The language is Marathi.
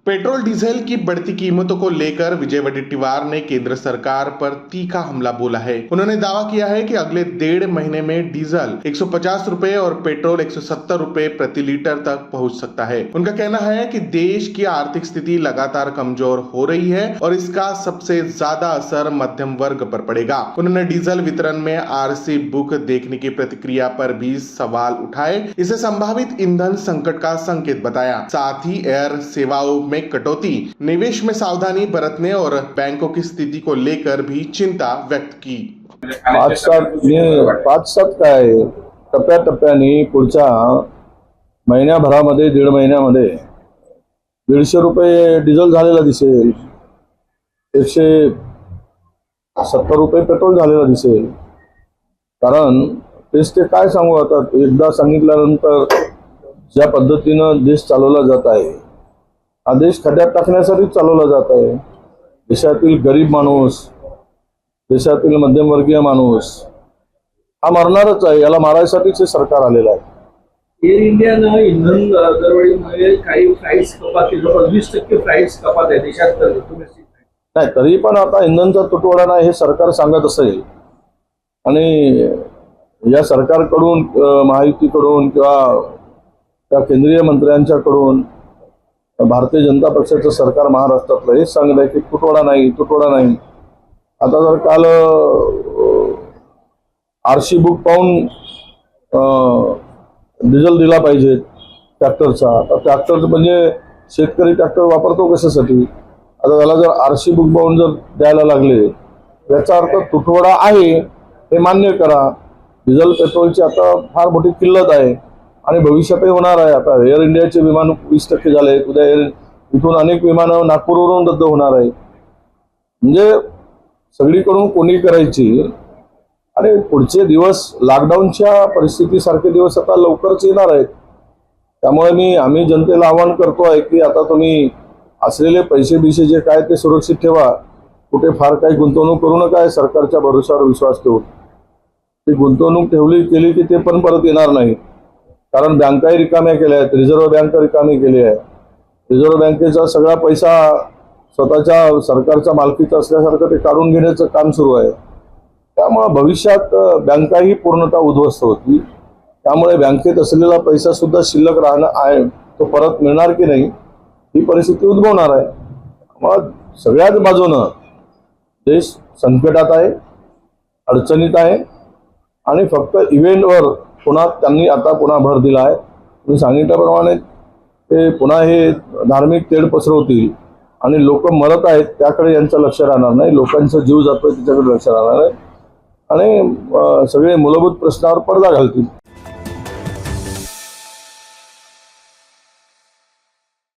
पेट्रोल डीजल की बढ़ती कीमतों को लेकर विजय वडेट्टीवार ने केंद्र सरकार पर तीखा हमला बोला है। उन्होंने दावा किया है कि अगले 1.5 महीने में डीजल 150 रुपए और पेट्रोल 170 रुपए प्रति लीटर तक पहुंच सकता है। उनका कहना है कि देश की आर्थिक स्थिति लगातार कमजोर हो रही है और इसका सबसे ज्यादा असर मध्यम वर्ग पर पड़ेगा। उन्होंने डीजल वितरण में आरसी बुक देखने की प्रतिक्रिया पर भी सवाल उठाए। इसे संभावित ईंधन संकट का संकेत बताया। साथ ही एयर सेवाओं में कटौती, निवेश में सावधानी बरतने और बैंकों की स्थिति को लेकर भी चिंता व्यक्त की। 5-7 काय टप्प्याटप्प्याने पुढच्या महिन्याभरामध्ये 1.5 महिन्यामध्ये 150 रुपये डिझेल झालेला दिसेल, 170 रुपये पेट्रोल झालेला दिसेल। कारण तेच ते काय सांगू आता, एकदा सांगितल्यानंतर ज्या पद्धतीनं देश चालवला जात आहे, हा देश खड्ड्यात टाकण्यासाठी चालवला जात आहे। देशातील गरीब माणूस, देशातील मध्यमवर्गीय माणूस हा मरणारच आहे। याला मारायसाठीच सरकार आलेलं आहे। एअर इंडियानं इंधन दरवाढीमुळे काही प्राइस कपात केली, 20% प्राइस कपात आहे देशात नाही, तरी पण आता इंधनचा तुटवडा नाही हे सरकार सांगत असेल आणि या सरकारकडून, महायुतीकडून किंवा त्या केंद्रीय मंत्र्यांच्याकडून भारतीय जनता पक्षाचं सरकार महाराष्ट्रातलं हेच सांगत आहे की तुटवडा नाही। आता जर काल आरसी बुक पाहून डिझेल दिला पाहिजे ट्रॅक्टरचा, तर ट्रॅक्टर म्हणजे शेतकरी ट्रॅक्टर वापरतो कशासाठी? आता त्याला जर आरसी बुक पाहून जर द्यायला लागले, याचा अर्थ तुटवडा आहे हे मान्य करा। डिझेल पेट्रोलची आता फार मोठी किल्लत आहे आणि भविष्यातही होणार आहे। आता एअर इंडियाचे विमान 20% झाले, उद्या इथून अनेक विमानं नागपूरवरून रद्द होणार आहे। म्हणजे सगळीकडून कोणी करायची आणि पुढचे दिवस लॉकडाऊनच्या परिस्थितीसारखे दिवस आता लवकरच येणार आहेत। त्यामुळे आम्ही जनतेला आवाहन करतोय की आता तुम्ही असलेले पैसे जे काय ते सुरक्षित ठेवा, कुठे फार काही गुंतवणूक करू नका। सरकारच्या भरोशावर विश्वास ठेवून ती गुंतवणूक केली की ते पण परत येणार नाही। कारण बँकाही रिकाम्या केल्या आहेत, रिझर्व्ह बँक रिकामी केली आहे। रिझर्व्ह बँकेचा सगळा पैसा स्वतःच्या सरकारच्या मालकीचा असल्यासारखं ते काढून घेण्याचं काम सुरू आहे। त्यामुळे भविष्यात बँकाही पूर्णतः उद्ध्वस्त होतील। त्यामुळे बँकेत असलेला पैसा सुद्धा शिल्लक राहणार आहे, तो परत मिळणार की नाही ही परिस्थिती उद्भवणार आहे। मग सगळ्याच बाजूनं देश संकटात आहे, अडचणीत आहे आणि फक्त इव्हेंटवर त्यांनी आता पुन्हा भर दिला आहे। तुम्ही सांगितल्याप्रमाणे ते पुन्हा हे धार्मिक तेढ पसरवतील आणि लोक मरत आहेत त्याकडे यांचं लक्ष राहणार नाही, लोकांचा जीव जातोय त्याच्याकडे लक्ष राहणार आहे आणि सगळे मूलभूत प्रश्नावर पडदा घालतील।